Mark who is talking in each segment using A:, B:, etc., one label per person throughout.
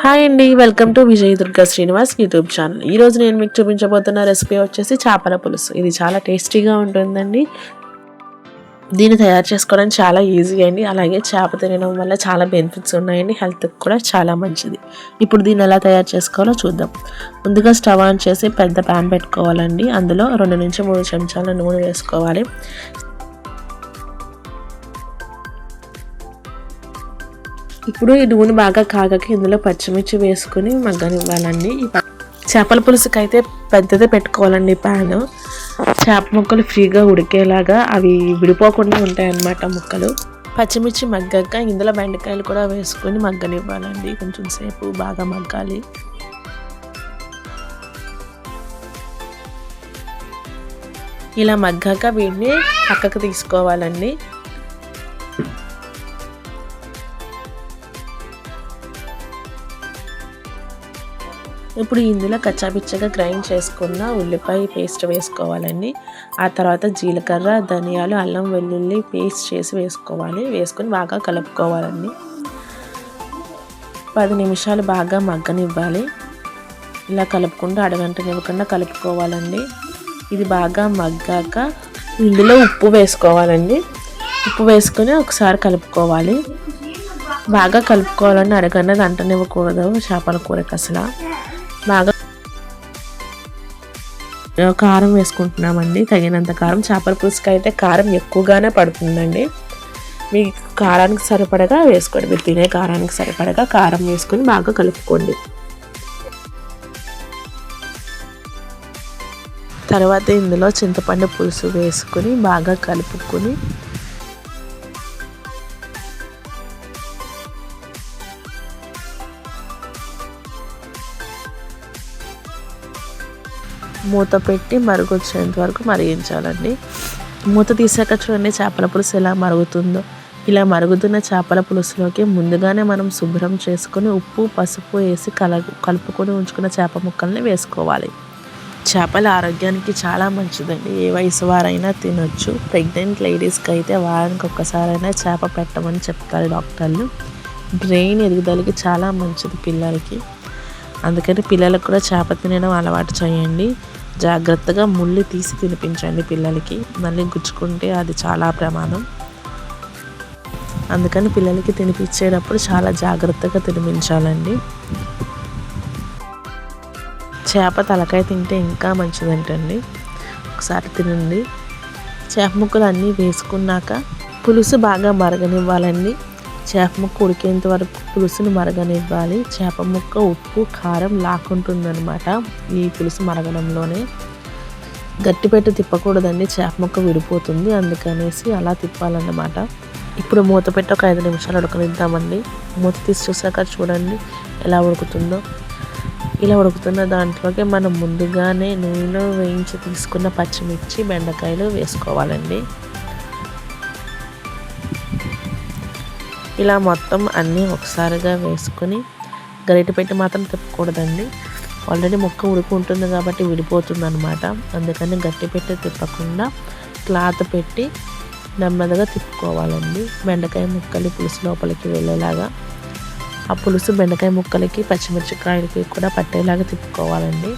A: Hi అండి, welcome to Vijay Durga Srinivas YouTube channel. ఈరోజు నేను మీకు చూపించబోతున్న రెసిపీ వచ్చేసి చేపల పులుసు. ఇది చాలా టేస్టీగా ఉంటుందండి. దీన్ని తయారు చేసుకోవడానికి చాలా ఈజీ అండి. అలాగే చేప తినడం వల్ల చాలా బెనిఫిట్స్ ఉన్నాయండి. హెల్త్కి కూడా చాలా మంచిది. ఇప్పుడు దీన్ని ఎలా తయారు చేసుకోవాలో చూద్దాం. ముందుగా స్టవ్ ఆన్ చేసి పెద్ద ప్యాన్ పెట్టుకోవాలండి. అందులో 2 నుంచి 3 చెంచాల నూనె వేసుకోవాలి. ఇప్పుడు ఈ నూనె బాగా కాగాక ఇందులో పచ్చిమిర్చి వేసుకుని మగ్గనివ్వాలండి. చేపల పులుసుకి అయితే పెద్దదే పెట్టుకోవాలండి ప్యాన్. చేప ముక్కలు ఫ్రీగా ఉడికేలాగా అవి విడిపోకుండా ఉంటాయన్నమాట ముక్కలు. పచ్చిమిర్చి మగ్గాక ఇందులో బెండకాయలు కూడా వేసుకొని మగ్గనివ్వాలండి. కొంచెం సేపు బాగా మగ్గాలి. ఇలా మగ్గాక వీటిని పక్కకు తీసుకోవాలండి. ఇప్పుడు ఇందులో కచ్చాపిచ్చగా గ్రైండ్ చేసుకున్న ఉల్లిపాయ పేస్ట్ వేసుకోవాలండి. ఆ తర్వాత జీలకర్ర, ధనియాలు, అల్లం వెల్లుల్లి పేస్ట్ చేసి వేసుకోవాలి. వేసుకొని బాగా కలుపుకోవాలండి. 10 నిమిషాలు బాగా మగ్గనివ్వాలి. ఇలా కలుపుకుంటూ అడగంటనివ్వకుండా కలుపుకోవాలండి. ఇది బాగా మగ్గాక ఇందులో ఉప్పు వేసుకోవాలండి. ఉప్పు వేసుకొని ఒకసారి కలుపుకోవాలి. బాగా కలుపుకోవాలండి. అడగన్నది అంటనివ్వకూడదు చేపల కూరకి అసలు. బాగా కారం వేసుకుంటున్నామండి, తగినంత కారం. చేపల పులుసుకి అయితే కారం ఎక్కువగానే పడుతుందండి. మీ కారానికి సరిపడగా వేసుకోండి. మీరు తినే కారానికి సరిపడగా కారం వేసుకొని బాగా కలుపుకోండి. తర్వాత ఇందులో చింతపండు పులుసు వేసుకొని బాగా కలుపుకొని మూత పెట్టి మరుగుచ్చేంత వరకు మరిగించాలండి. మూత తీసాక చూడండి చేపల పులుసు ఎలా మరుగుతుందో. ఇలా మరుగుతున్న చేపల పులుసులోకి ముందుగానే మనం శుభ్రం చేసుకొని ఉప్పు, పసుపు వేసి కలుపుకొని ఉంచుకున్న చేప ముక్కల్ని వేసుకోవాలి. చేపల ఆరోగ్యానికి చాలా మంచిదండి. ఏ వయసు వారైనా తినొచ్చు. ప్రెగ్నెంట్ లేడీస్కి అయితే వారానికి ఒక్కసారైనా చేప పెట్టమని చెప్తారు డాక్టర్లు. బ్రెయిన్ ఎదుగుదలకి చాలా మంచిది పిల్లలకి. అందుకని పిల్లలకు కూడా చేప తినడం అలవాటు చేయండి. జాగ్రత్తగా ముళ్ళు తీసి తినిపించండి పిల్లలకి. మళ్ళీ గుచ్చుకుంటే అది చాలా ప్రమాదం. అందుకని పిల్లలకి తినిపించేటప్పుడు చాలా జాగ్రత్తగా తినిపించాలండి. చేప తలకాయ తింటే ఇంకా మంచిదంటండి. ఒకసారి తినండి. చేప ముక్కలు అన్నీ వేసుకున్నాక పులుసు బాగా మరగనివ్వాలండి. చేప ముక్క ఉడికేంత వరకు పులుసుని మరగనివ్వాలి. చేప ముక్క ఉప్పు, కారం లాక్కుంటుందన్నమాట ఈ పులుసు మరగడంలోనే. గట్టి పెట్టి తిప్పకూడదండి, చేప ముక్క విడిపోతుంది. అందుకనేసి అలా తిప్పాలన్నమాట. ఇప్పుడు మూత పెట్టి ఒక 5 నిమిషాలు ఉడకనిద్దామండి. మూత తీసి చూసాక చూడండి ఎలా ఉడుకుతుందో. ఇలా ఉడుకుతున్న దాంట్లోకి మనం ముందుగానే నూనెలో వేయించి తీసుకున్న పచ్చిమిర్చి, బెండకాయలు వేసుకోవాలండి. ఇలా మొత్తం అన్నీ ఒకసారిగా వేసుకొని గరిటె పెట్టి మాత్రం తిప్పకూడదండి. ఆల్రెడీ ముక్క ఉడుకుంటుంది కాబట్టి విడిపోతుంది అనమాట. అందుకని గట్టి పెట్టి తిప్పకుండా క్లాత్ పెట్టి నెమ్మదిగా తిప్పుకోవాలండి. బెండకాయ ముక్కలు పులుసు లోపలికి వెళ్ళేలాగా, ఆ పులుసు బెండకాయ ముక్కలకి పచ్చిమిరపకాయలకి కూడా పట్టేలాగా తిప్పుకోవాలండి.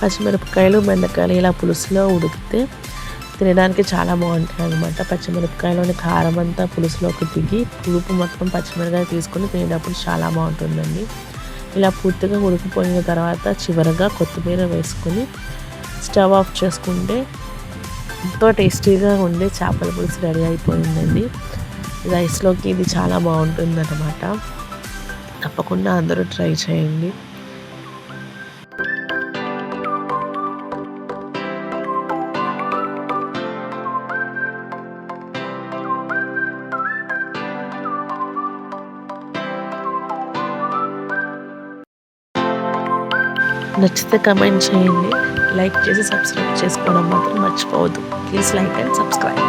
A: పచ్చిమిరపకాయలు, బెండకాయలు ఇలా పులుసులో ఉడికితే తినడానికి చాలా బాగుంటాయి అనమాట. పచ్చిమిరపకాయలోని కారం అంతా పులుసులోకి దిగి పులుపు మొత్తం పచ్చిమిరపకాయ తీసుకొని తినేటప్పుడు చాలా బాగుంటుందండి. ఇలా పూర్తిగా ఉడికిపోయిన తర్వాత చివరగా కొత్తిమీర వేసుకొని స్టవ్ ఆఫ్ చేసుకుంటే ఎంతో టేస్టీగా ఉండే చేపల పులుసు రెడీ అయిపోయిందండి. రైస్లోకి ఇది చాలా బాగుంటుంది అన్నమాట. తప్పకుండా అందరూ ట్రై చేయండి. నచ్చితే కమెంట్ చేయండి. లైక్ చేసి సబ్స్క్రైబ్ చేసుకోవడం మాత్రం మర్చిపోవద్దు. Please like and subscribe.